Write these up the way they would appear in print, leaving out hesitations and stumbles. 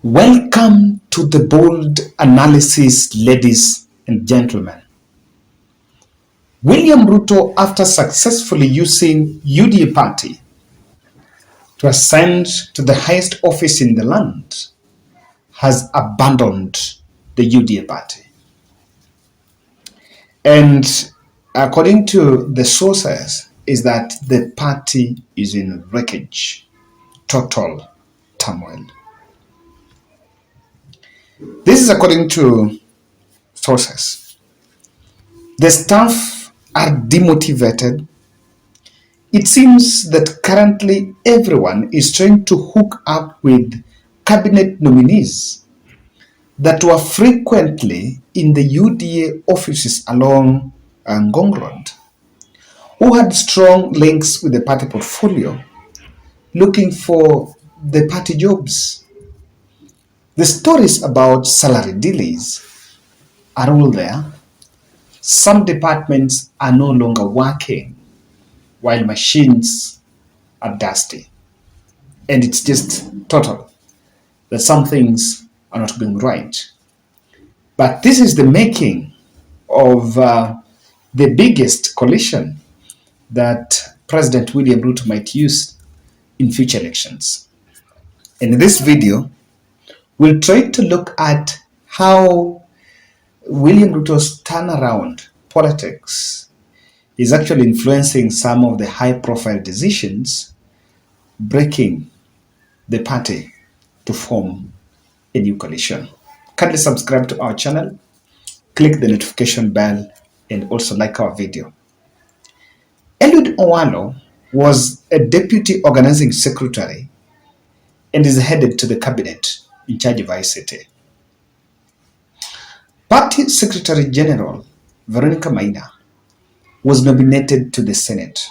Welcome to the bold analysis, ladies and gentlemen. William Ruto, after successfully using UDA party to ascend to the highest office in the land, has abandoned the UDA party. And according to the sources, is that the party is in wreckage, total turmoil. This is according to sources. The staff are demotivated. It seems that currently everyone is trying to hook up with cabinet nominees that were frequently in the UDA offices along Ngong Road, who had strong links with the party portfolio, looking for the party jobs. The stories about salary delays are all there. Some departments are no longer working while machines are dusty. And it's just total that some things are not going right. But this is the making of the biggest coalition that President William Ruto might use in future elections. And in this video, we'll try to look at how William Ruto's turnaround politics is actually influencing some of the high-profile decisions, breaking the party to form a new coalition. Kindly subscribe to our channel, click the notification bell, and also like our video. Oduor was a deputy organizing secretary and is headed to the cabinet in charge of ICT. Party Secretary General Veronica Maina was nominated to the Senate,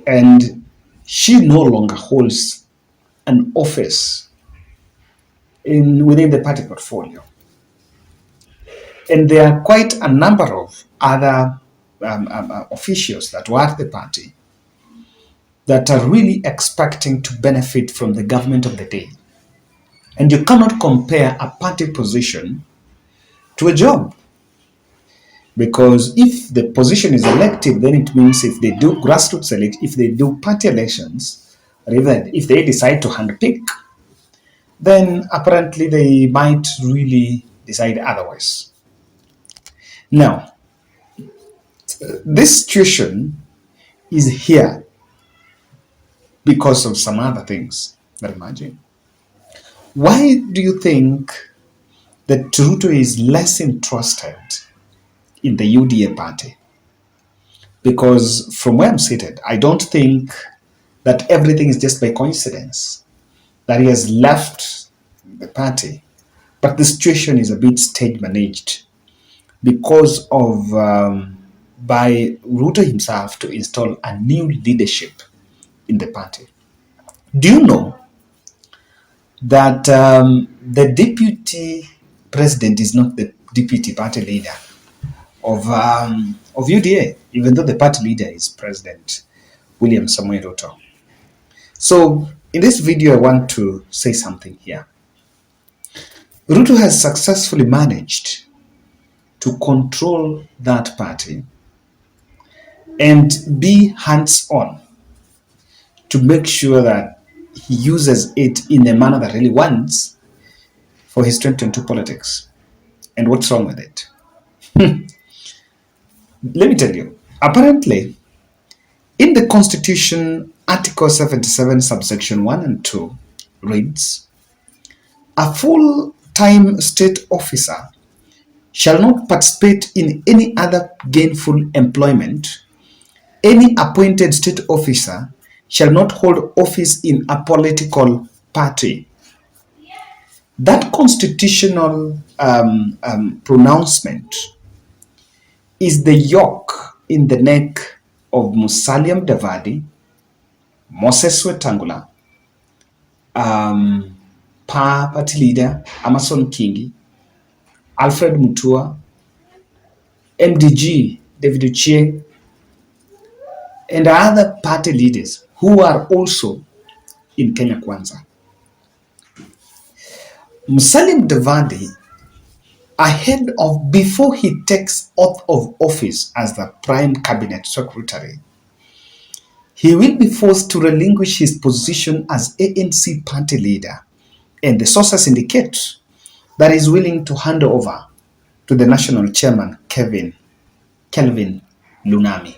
and she no longer holds an office within the party portfolio. And there are quite a number of other officials that were at the party that are really expecting to benefit from the government of the day. And you cannot compare a party position to a job. Because if the position is elective, then it means if they do grassroots if they do party elections, or even if they decide to handpick, then apparently they might really decide otherwise. Now, this situation is here because of some other things that imagine. Why do you think that Ruto is less interested in the UDA party? Because from where I'm seated, I don't think that everything is just by coincidence that he has left the party. But the situation is a bit stage managed because of by Ruto himself to install a new leadership in the party. Do you know that the deputy president is not the deputy party leader of UDA, even though the party leader is President William Samoei Ruto? So in this video, I want to say something here. Ruto has successfully managed to control that party and be hands-on to make sure that he uses it in the manner that really wants for his 2022 politics. And what's wrong with it? Let me tell you. Apparently, in the Constitution, Article 77, subsection 1 and 2 reads, a full-time state officer shall not participate in any other gainful employment. Any appointed state officer shall not hold office in a political party. That constitutional pronouncement is the yoke in the neck of Musalia Mudavadi, Moses Wetangula, party leader Amason Kingi, Alfred Mutua, MDG David Ochieng, and other party leaders who are also in Kenya Kwanza. Musalia Mudavadi, ahead of before he takes oath of office as the Prime Cabinet Secretary, he will be forced to relinquish his position as ANC party leader, and the sources indicate that he's willing to hand over to the national chairman, Kelvin Lunami.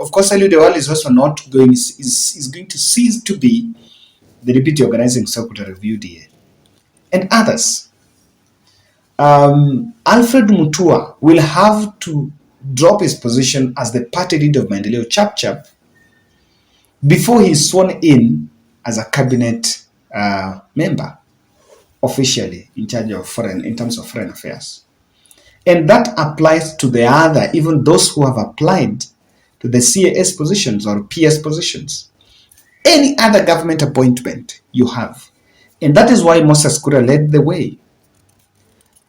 Of course, UDA is also not going, is going to cease to be the deputy organizing secretary of UDA, and others. Alfred Mutua will have to drop his position as the party leader of Maendeleo Chap Chap before he is sworn in as a cabinet member officially in charge of in terms of foreign affairs. And that applies to the other, even those who have applied to the CAS positions or PS positions. Any other government appointment you have. And that is why Moses Kuria led the way.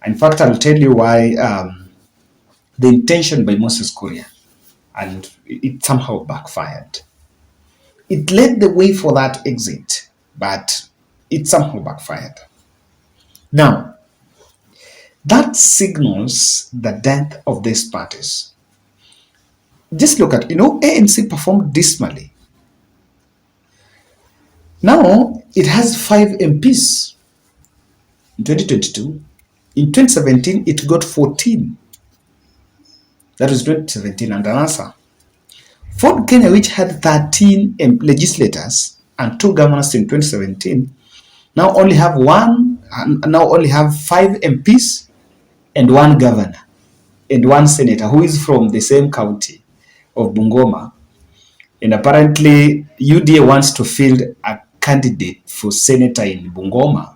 In fact, I'll tell you why the intention by Moses Kuria, and it somehow backfired. It led the way for that exit, but it somehow backfired. Now, that signals the death of these parties. Just look at, ANC performed dismally. Now, it has 5 MPs in 2022. In 2017, it got 14. That was 2017 under NASA. Ford Kenya, which had 13 legislators and 2 governors in 2017, now only have 5 MPs and 1 governor and 1 senator who is from the same county of Bungoma. And apparently, UDA wants to field a candidate for senator in Bungoma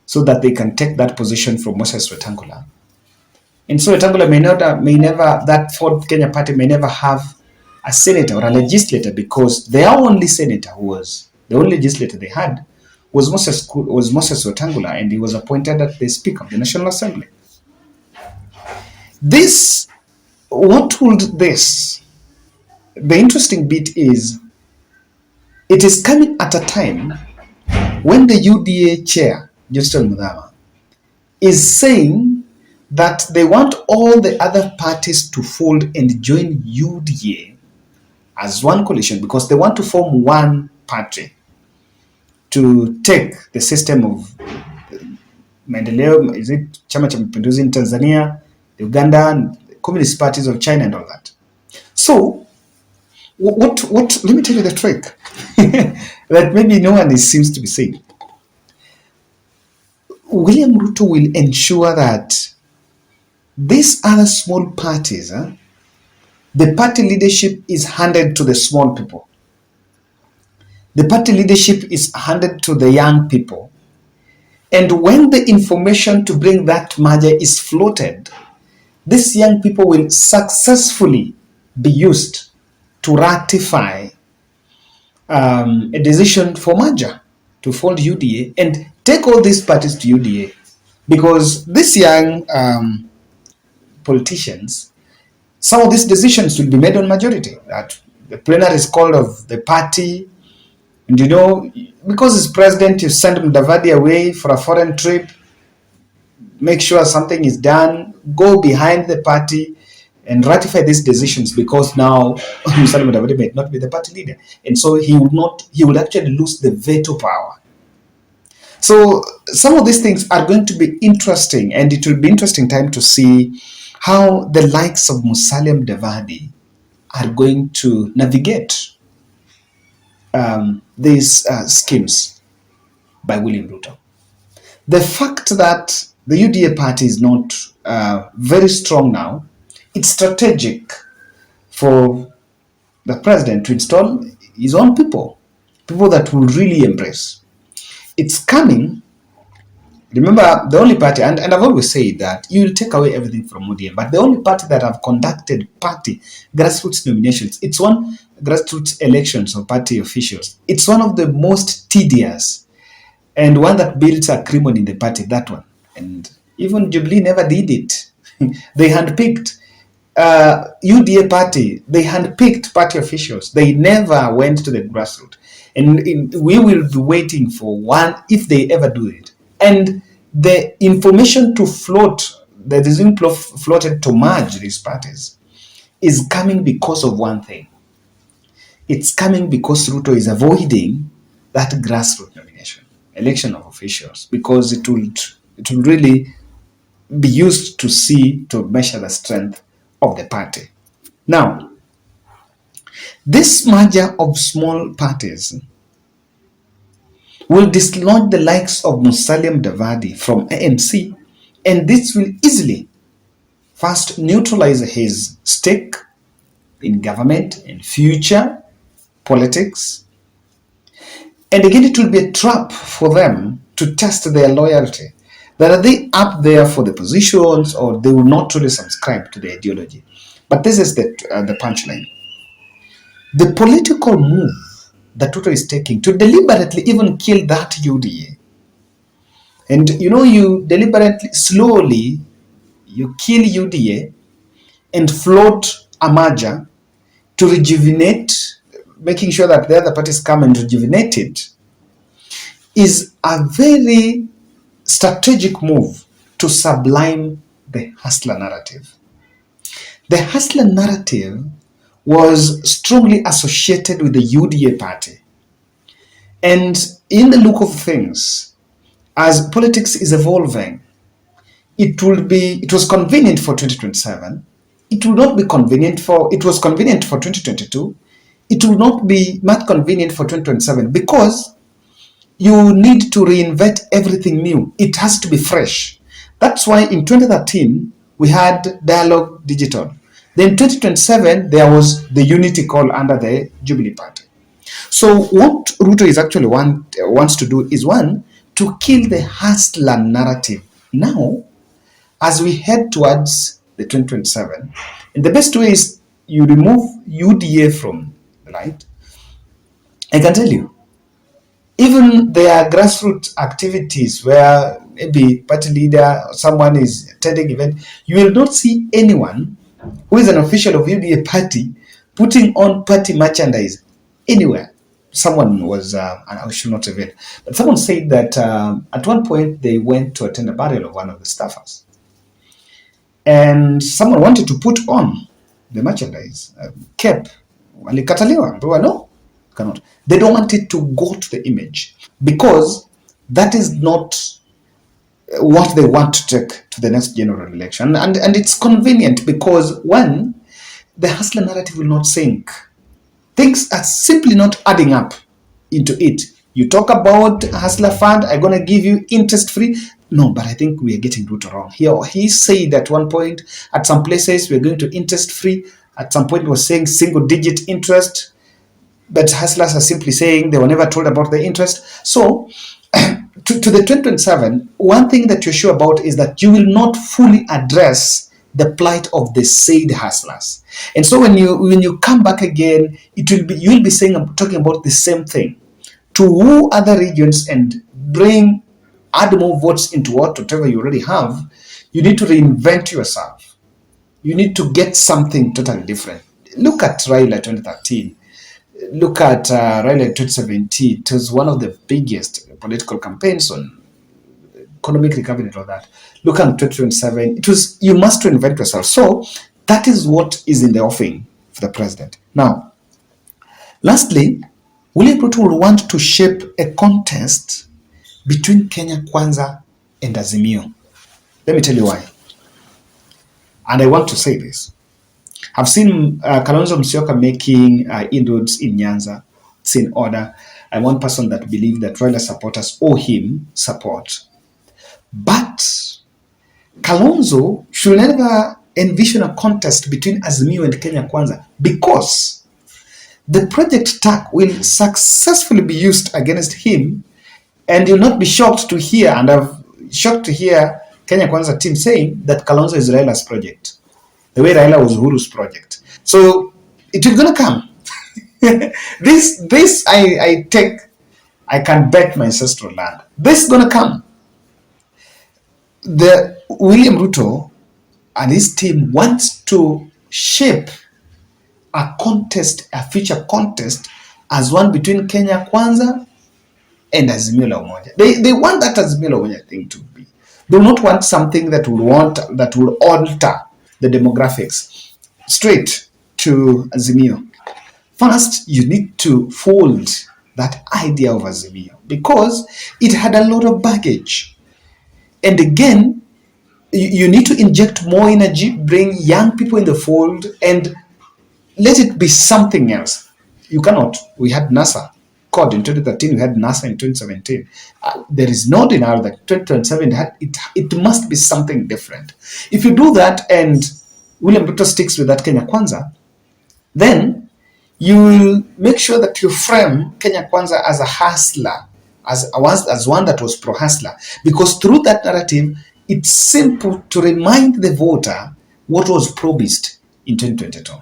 so that they can take that position from Moses Wetangula. And so Wetangula that Ford Kenya party may never have a senator or a legislator, because their only senator the only legislator they had was Moses Wetangula, and he was appointed as the Speaker of the National Assembly. What would this? The interesting bit is, it is coming at a time when the UDA chair, Justin Mudama, is saying that they want all the other parties to fold and join UDA as one coalition, because they want to form one party to take the system of Maendeleo, is it Chama cha Mapinduzi in Tanzania, the Uganda, and the Communist parties of China and all that. So, what let me tell you the trick that maybe no one seems to be saying. William Ruto will ensure that these other small parties, the party leadership is handed to the small people. The party leadership is handed to the young people. And when the information to bring that merger is floated, these young people will successfully be used to ratify a decision for merger, to fold UDA and take all these parties to UDA. Because these young politicians, some of these decisions will be made on majority. That the plenary is called of the party, and because he's president, you send Mudavadi away for a foreign trip, make sure something is done, go behind the party and ratify these decisions, because now Musalia Mudavadi may not be the party leader, and so he will actually lose the veto power. So some of these things are going to be interesting, and it will be interesting time to see how the likes of Musalia Mudavadi are going to navigate these schemes by William Ruto. The fact that the UDA party is not very strong now, it's strategic for the president to install his own people that will really embrace. It's coming. Remember, the only party, and I've always said that you will take away everything from ODM, but the only party that have conducted party grassroots nominations, it's one grassroots elections of party officials. It's one of the most tedious and one that builds acrimony in the party, that one. And even Jubilee never did it. They handpicked UDA party, they handpicked party officials. They never went to the grassroots. And we will be waiting for one if they ever do it. And the information to float, that is being floated to merge these parties, is coming because of one thing. It's coming because Ruto is avoiding that grassroots nomination, election of officials, because it will really be used to measure the strength of the party. Now, this merger of small parties will dislodge the likes of Musalia Mudavadi from ANC, and this will easily first neutralize his stake in government and future politics. And again, it will be a trap for them to test their loyalty. That are they up there for the positions, or they will not truly subscribe to the ideology. But this is the punchline. The political move that Ruto is taking to deliberately even kill that UDA, and you deliberately, slowly, you kill UDA and float a merger to rejuvenate, making sure that the other parties come and rejuvenate it, is a very strategic move to sublime the hustler narrative. The hustler narrative was strongly associated with the UDA party. And in the look of things, as politics is evolving, it was convenient for 2027. It will not be convenient it was convenient for 2022. It will not be much convenient for 2027, because you need to reinvent everything new. It has to be fresh. That's why in 2013, we had Dialogue Digital. Then in 2027, there was the Unity Call under the Jubilee Party. So what Ruto is actually wants to do is, one, to kill the hustler narrative now as we head towards the 2027. And the best way is you remove UDA from the light. I can tell you, even there are grassroots activities where maybe party leader or someone is attending event, you will not see anyone who is an official of UDA party putting on party merchandise anywhere. Someone was, and I should not reveal, but someone said that at one point they went to attend a burial of one of the staffers, and someone wanted to put on the merchandise, cape, walikataliwa, no, cannot. They don't want it to go to the image, because that is not what they want to take to the next general election. And it's convenient because, one, the hustler narrative will not sink. Things are simply not adding up into it. You talk about hustler fund, I'm going to give you interest free. No, but I think we are getting Ruto wrong. He said at one point, at some places, we're going to interest free. At some point, he was saying single digit interest. But hustlers are simply saying they were never told about the interest. So, to the 2027, one thing that you're sure about is that you will not fully address the plight of the said hustlers. And so when you come back again, you will be talking about the same thing. To woo other regions and add more votes into whatever you already have, you need to reinvent yourself. You need to get something totally different. Look at Raila 2013. Look at Raila 2017. It was one of the biggest political campaigns on economic recovery and all that. Look at 2027. You must reinvent yourself. So that is what is in the offing for the president. Now, lastly, William Ruto will want to shape a contest between Kenya Kwanza and Azimio. Let me tell you why. And I want to say this. I've seen Kalonzo Musyoka making inroads in Nyanza. It's in order. I'm one person that believes that Raila supporters owe him support. But Kalonzo should never envision a contest between Azimio and Kenya Kwanza, because the project tag will successfully be used against him, and you'll not be shocked to hear, and I'm shocked to hear Kenya Kwanza team saying that Kalonzo is Raila's project, the way Raila was Uhuru's project. So it is going to come. This I can bet my ancestral land. This is going to come. The William Ruto and his team wants to shape a future contest as one between Kenya Kwanza and Azimio la Umoja. They want that Azimio la Umoja thing to be. They do not want something that will alter the demographics. Straight to Azimio. First, you need to fold that idea of Azimio because it had a lot of baggage. And again, you need to inject more energy, bring young people in the fold, and let it be something else. You cannot. We had NASA called in 2013, we had NASA in 2017. There is no denial that 2027, it must be something different. If you do that and William Ruto sticks with that Kenya Kwanza, then you will make sure that you frame Kenya Kwanza as a hustler, as one that was pro-hustler. Because through that narrative, it's simple to remind the voter what was promised in 2022.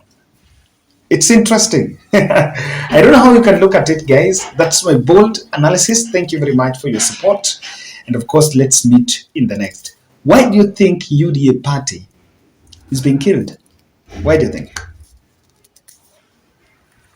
It's interesting. I don't know how you can look at it, guys. That's my bold analysis. Thank you very much for your support. And of course, let's meet in the next. Why do you think UDA party is being killed? Why do you think?